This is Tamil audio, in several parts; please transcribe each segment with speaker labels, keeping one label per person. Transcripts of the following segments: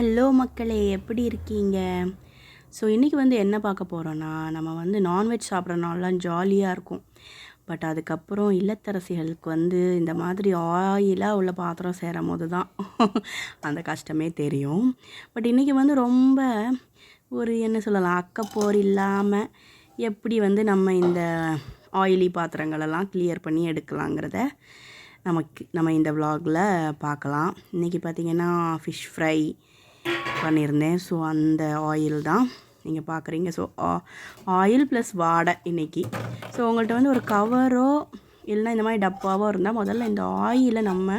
Speaker 1: ஹலோ மக்களே, எப்படி இருக்கீங்க? ஸோ இன்றைக்கி வந்து என்ன பார்க்க போகிறோன்னா, நம்ம வந்து நான்வெஜ் சாப்பிட்ற நாள்லாம் ஜாலியாக இருக்கும். பட் அதுக்கப்புறம் இல்லத்தரசிகளுக்கு வந்து இந்த மாதிரி ஆயிலாக உள்ள பாத்திரம் சேரும் போது தான் அந்த கஷ்டமே தெரியும். பட் இன்றைக்கி வந்து ரொம்ப ஒரு என்ன சொல்லலாம், அக்கப்போர் இல்லாமல் எப்படி வந்து நம்ம இந்த ஆயிலி பாத்திரங்களெல்லாம் கிளியர் பண்ணி எடுக்கலாங்கிறத நம்ம இந்த விலாகில் பார்க்கலாம். இன்றைக்கி பார்த்திங்கன்னா ஃபிஷ் ஃப்ரை பண்ணியிருந்தேன். ஸோ அந்த ஆயில் தான் நீங்கள் பார்க்குறீங்க. ஸோ ஆயில் ப்ளஸ் வாடை இன்றைக்கி. ஸோ உங்கள்கிட்ட வந்து ஒரு கவரோ இல்லைனா இந்த மாதிரி டப்பாவோ இருந்தால் முதல்ல இந்த ஆயிலை நம்ம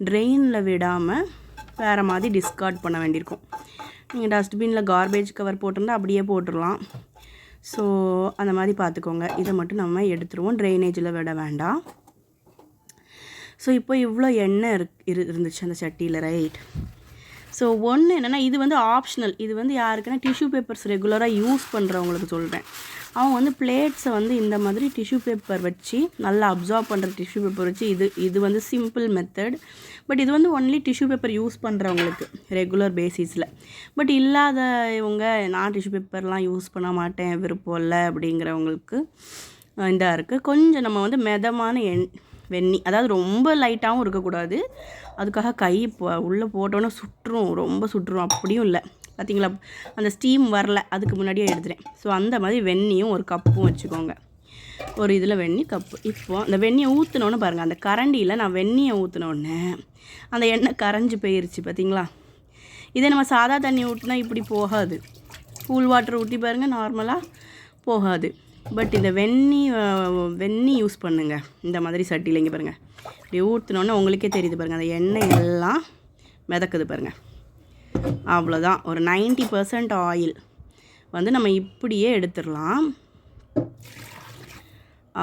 Speaker 1: ட்ரெயினில் விடாமல் வேறு மாதிரி டிஸ்கார்ட் பண்ண வேண்டியிருக்கும். நீங்கள் டஸ்ட்பினில் கார்பேஜ் கவர் போட்டிருந்தால் அப்படியே போட்டுடலாம். ஸோ அந்த மாதிரி பார்த்துக்கோங்க. இதை மட்டும் நம்ம எடுத்துருவோம், ட்ரைனேஜில் விட வேண்டாம். ஸோ இப்போ இவ்வளோ எண்ணெய் இருந்துச்சு அந்த சட்டியில், ரைட்? ஸோ ஒன்று என்னென்னா, இது வந்து ஆப்ஷனல். இது வந்து யாருக்குன்னா டிஷ்யூ பேப்பர்ஸ் ரெகுலராக யூஸ் பண்ணுறவங்களுக்கு சொல்கிறேன். அவங்க வந்து பிளேட்ஸை வந்து இந்த மாதிரி டிஷ்யூ பேப்பர் வச்சு நல்லா அப்சார்ப் பண்ணுற டிஷ்யூ பேப்பர் வச்சு இது வந்து சிம்பிள் மெத்தட். பட் இது வந்து ஒன்லி டிஷ்யூ பேப்பர் யூஸ் பண்ணுறவங்களுக்கு ரெகுலர் பேசிஸில். பட் இல்லாத இவங்க நான் டிஷ்யூ பேப்பர்லாம் யூஸ் பண்ண மாட்டேன், விருப்பம் இல்லை அப்படிங்கிறவங்களுக்கு இதாக இருக்குது. கொஞ்சம் நம்ம வந்து மிதமான வெந்நி, அதாவது ரொம்ப லைட்டாகவும் இருக்கக்கூடாது. அதுக்காக கை உள்ளே போட்டோன்னே சுட்டுரும், ரொம்ப சுட்டுரும். அப்படியும் இல்லை, பார்த்திங்களா? அந்த ஸ்டீம் வரல, அதுக்கு முன்னாடியே எடுத்துகிறேன். ஸோ அந்த மாதிரி வெந்நியும் ஒரு கப்பும் வச்சுக்கோங்க. ஒரு இதில் வெந்நி கப்பு. இப்போது அந்த வெந்நியை ஊற்றினோன்னு பாருங்கள், அந்த கரண்டியில் நான் வெந்நியை ஊற்றினோடனே அந்த எண்ணெய் கரைஞ்சி போயிருச்சு, பார்த்திங்களா? இதே நம்ம சாதா தண்ணி ஊற்றினா இப்படி போகாது. கூல் வாட்டர் ஊற்றி பாருங்கள், நார்மலாக போகாது. பட் இந்த வெந்நி யூஸ் பண்ணுங்கள் இந்த மாதிரி சட்டியில். இங்கே பாருங்கள், இப்படி ஊற்றினோன்னே உங்களுக்கே தெரியுது பாருங்கள், அந்த எண்ணெய் எல்லாம் மிதக்குது பாருங்கள். அவ்வளோதான். ஒரு 90% ஆயில் வந்து நம்ம இப்படியே எடுத்துடலாம்.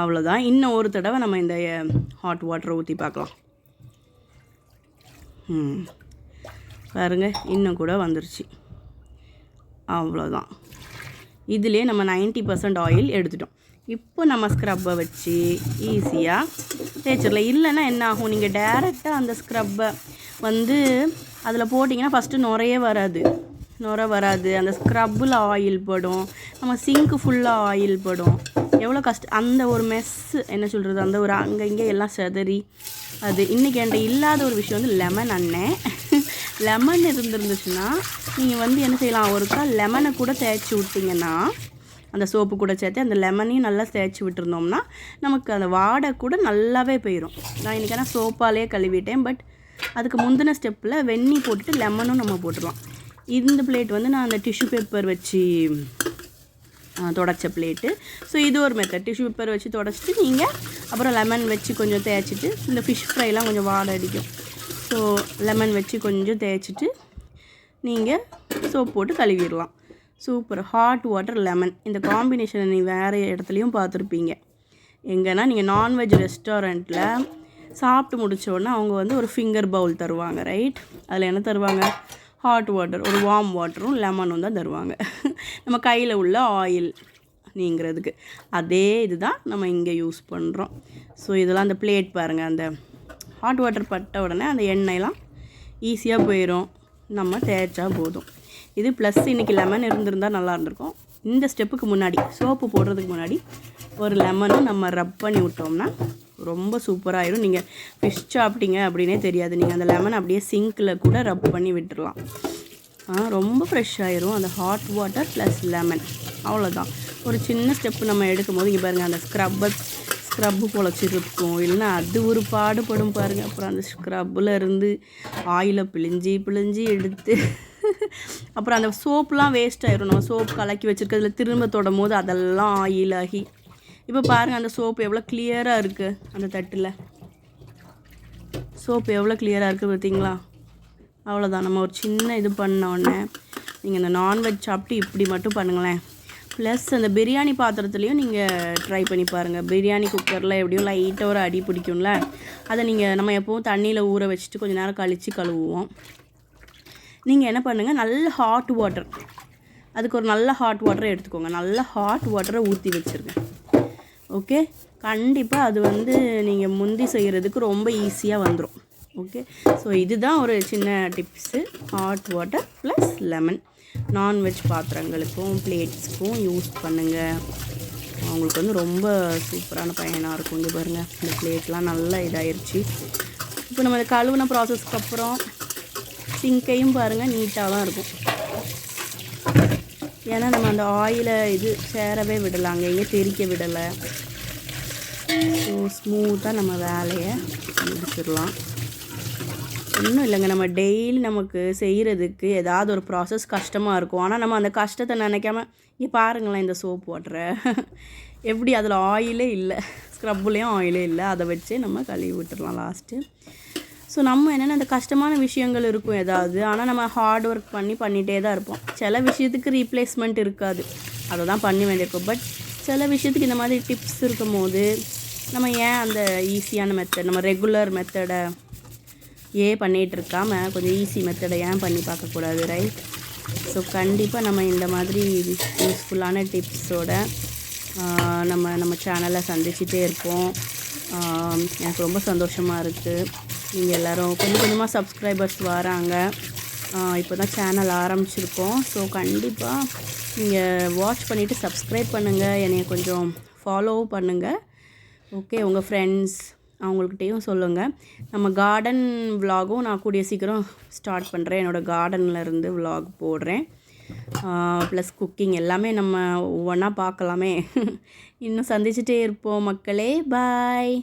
Speaker 1: அவ்வளோதான். இன்னும் ஒரு தடவை நம்ம இந்த ஹாட் வாட்டரை ஊற்றி பார்க்கலாம். பாருங்கள், இன்னும் கூட வந்துருச்சு. அவ்வளோதான். இதிலே நம்ம 90% ஆயில் எடுத்துட்டோம். இப்போ நம்ம ஸ்க்ரப்பை வச்சு ஈஸியாக தேய்ச்சிடலாம். இல்லைன்னா என்ன ஆகும், நீங்கள் டேரெக்டாக அந்த ஸ்க்ரப்பை வந்து அதில் போட்டிங்கன்னா ஃபஸ்ட்டு நுரையே வராது. அந்த ஸ்க்ரப்பில் ஆயில் படும், நம்ம சிங்க்கு ஃபுல்லாக ஆயில் படும். எவ்வளோ கஷ்டம். அந்த ஒரு மெஸ்ஸு என்ன சொல்கிறது, அந்த ஒரு அங்கே இங்கே எல்லாம் செதறி அது. இன்றைக்கி என்கிட்ட இல்லாத ஒரு விஷயம் வந்து லெமன் அண்ணன். லெமன் இருந்துருந்துச்சுன்னா நீங்கள் வந்து என்ன செய்யலாம், ஒருக்கா லெமனை கூட தேய்ச்சி விட்டிங்கன்னா, அந்த சோப்பு கூட சேர்த்து அந்த லெமனையும் நல்லா தேய்ச்சி விட்டுருந்தோம்னா நமக்கு அந்த வாடை கூட நல்லாவே போயிடும். நான் இன்றைக்கான சோப்பாலே கழுவிட்டேன். பட் அதுக்கு முந்தின ஸ்டெப்பில் வெந்நி போட்டுட்டு லெமனும் நம்ம போட்டுடலாம். இந்த பிளேட் வந்து நான் அந்த டிஷ்யூ பேப்பர் வச்சு தொடச்ச பிளேட்டு. ஸோ இது ஒரு மெத்தட். டிஷ்யூ பேப்பர் வச்சு தொடச்சிட்டு நீங்கள் அப்புறம் லெமன் வச்சு கொஞ்சம் தேய்ச்சிட்டு, இந்த ஃபிஷ் ஃப்ரைலாம் கொஞ்சம் வாடை அடிக்கும். ஸோ லெமன் வச்சு கொஞ்சம் தேய்ச்சிட்டு நீங்கள் சோப் போட்டு கழுவிடலாம். சூப்பர். ஹாட் வாட்டர் லெமன், இந்த காம்பினேஷனை நீ வேறு இடத்துலையும் பார்த்துருப்பீங்க. எங்கன்னா நீங்கள் நான்வெஜ் ரெஸ்டாரண்ட்டில் சாப்பிட்டு முடித்தோடனே அவங்க வந்து ஒரு ஃபிங்கர் பவுல் தருவாங்க, ரைட்? அதில் என்ன தருவாங்க? ஹாட் வாட்டர், ஒரு வார்ம் வாட்டரும் லெமனும் தான் தருவாங்க. நம்ம கையில் உள்ள ஆயில் நீங்கிறதுக்கு அதே இது தான் நம்ம இங்கே யூஸ் பண்ணுறோம். ஸோ இதெல்லாம் அந்த பிளேட் பாருங்கள், அந்த ஹாட் வாட்டர் பட்ட உடனே அந்த எண்ணெயெல்லாம் ஈஸியாக போயிடும். நம்ம தேய்ச்சா போதும். இது ப்ளஸ் இன்றைக்கி லெமன் இருந்திருந்தால் நல்லா இருந்திருக்கும். இந்த ஸ்டெப்புக்கு முன்னாடி, சோப்பு போடுறதுக்கு முன்னாடி ஒரு லெமனும் நம்ம ரப் பண்ணி விட்டோம்னா ரொம்ப சூப்பராகிடும். நீங்கள் ஃபிஷ் சாப்பிட்டீங்க அப்படின்னே தெரியாது. நீங்கள் அந்த லெமன் அப்படியே சிங்கில் கூட ரப் பண்ணி விட்டுடலாம். ரொம்ப ஃப்ரெஷ் ஆயிரும் அந்த ஹாட் வாட்டர் ப்ளஸ் லெமன். அவ்வளோதான். ஒரு சின்ன ஸ்டெப்பு நம்ம எடுக்கும் போது இங்கே பாருங்கள், அந்த ஸ்க்ரப்பு பொழைச்சிருக்கும். இல்லைன்னா அது ஒரு பாடுபடும் பாருங்கள். அப்புறம் அந்த ஸ்க்ரப்பில் இருந்து ஆயிலை பிழிஞ்சி எடுத்து அப்புறம் அந்த சோப்புலாம் வேஸ்ட் ஆயிரும். நம்ம சோப் கலக்கி வச்சுருக்கிறதுல திரும்ப தொடும் போது அதெல்லாம் ஆயிலாகி. இப்போ பாருங்கள், அந்த சோப்பு எவ்வளோ கிளியராக இருக்குது. அந்த தட்டில் சோப்பு எவ்வளோ கிளியராக இருக்குது பார்த்தீங்களா? அவ்வளோதான். நம்ம ஒரு சின்ன இது பண்ணோடனே நீங்கள் இந்த நான்வெஜ் சாப்பிட்டு இப்படி மட்டும் பண்ணுங்களேன். ப்ளஸ் அந்த பிரியாணி பாத்திரத்துலேயும் நீங்கள் ட்ரை பண்ணி பாருங்கள். பிரியாணி குக்கரில் எப்படியும் லைட்டாக ஒரு அடி பிடிக்கும்ல, அதை நம்ம எப்போவும் தண்ணியில் ஊற வச்சுட்டு கொஞ்சம் நேரம் கழித்து கழுவுவோம். நீங்கள் என்ன பண்ணுங்கள், நல்ல ஹாட் வாட்டர், அதுக்கு ஒரு நல்ல ஹாட் வாட்டரை எடுத்துக்கோங்க. நல்ல ஹாட் வாட்டரை ஊற்றி வச்சுருங்க. ஓகே, கண்டிப்பாக அது வந்து நீங்கள் முந்தி செய்கிறதுக்கு ரொம்ப ஈஸியாக வந்துடும். ஓகே, ஸோ இதுதான் ஒரு சின்ன tips. Hot water plus lemon non veg பாத்திரங்களுக்கும் பிளேட்ஸ்க்கும் யூஸ் பண்ணுங்கள். அவங்களுக்கு வந்து ரொம்ப சூப்பரான பயனாக இருக்கும். இங்கே பாருங்கள், இந்த பிளேட்லாம் நல்லா இதாகிடுச்சு. இப்போ நம்ம இந்த கழுவுன ப்ராசஸ்க்கு அப்புறம் சிங்கையும் பாருங்கள் நீட்டாக தான் இருக்கும். ஏன்னா நம்ம அந்த ஆயிலை இது சேரவே விடலாங்க, எங்கே தெறிக்க விடலை. ஸோ ஸ்மூத்தாக நம்ம வேலையை முடிச்சிடலாம். ஒன்றும் இல்லைங்க, நம்ம டெய்லி நமக்கு செய்கிறதுக்கு ஏதாவது ஒரு ப்ராசஸ் கஷ்டமாக இருக்கும். ஆனால் நம்ம அந்த கஷ்டத்தை நினைக்காம இங்கே பாருங்களேன், இந்த சோப் வாட்டரை எப்படி அதில் ஆயிலே இல்லை, ஸ்க்ரப்புலேயும் ஆயிலே இல்லை, அதை வச்சே நம்ம கழுவி விட்டுடலாம் லாஸ்ட்டு. ஸோ நம்ம என்னென்னா அந்த கஷ்டமான விஷயங்கள் இருக்கும் ஏதாவது, ஆனால் நம்ம ஹார்ட் ஒர்க் பண்ணிகிட்டே தான் இருப்போம். சில விஷயத்துக்கு ரீப்ளேஸ்மெண்ட் இருக்காது, அதை தான் பண்ணி வேண்டியிருக்கும். பட் சில விஷயத்துக்கு இந்த மாதிரி டிப்ஸ் இருக்கும் போது நம்ம ஏன் அந்த ஈஸியான மெத்தட், நம்ம ரெகுலர் மெத்தடை பண்ணிகிட்டு இருக்காமல் கொஞ்சம் ஈஸி மெத்தடை ஏன் பண்ணி பார்க்கக்கூடாது, ரைட்? ஸோ கண்டிப்பாக நம்ம இந்த மாதிரி யூஸ்ஃபுல்லான டிப்ஸோட நம்ம சேனலை சந்திச்சிட்டே இருப்போம். எனக்கு ரொம்ப சந்தோஷமாக இருக்குது. நீங்கள் எல்லோரும் கொஞ்சம் கொஞ்சமாக சப்ஸ்கிரைபர்ஸ் வராங்க. இப்போ தான் சேனல் ஆரம்பிச்சிருக்கோம். ஸோ கண்டிப்பாக நீங்கள் வாட்ச் பண்ணிவிட்டு சப்ஸ்கிரைப் பண்ணுங்கள், என்னைய கொஞ்சம் ஃபாலோவும் பண்ணுங்கள். ஓகே, உங்கள் ஃப்ரெண்ட்ஸ் அவங்கக்கிட்டேயும் சொல்லுங்கள். நம்ம கார்டன் விலாகும் நான் கூடிய சீக்கிரம் ஸ்டார்ட் பண்ணுறேன். என்னோடய கார்டன்லேருந்து விலாக் போடுறேன். ப்ளஸ் குக்கிங் எல்லாமே நம்ம ஒவ்வொன்றா பார்க்கலாமே. இன்னும் சந்திச்சிட்டே இருப்போம் மக்களே. பாய்.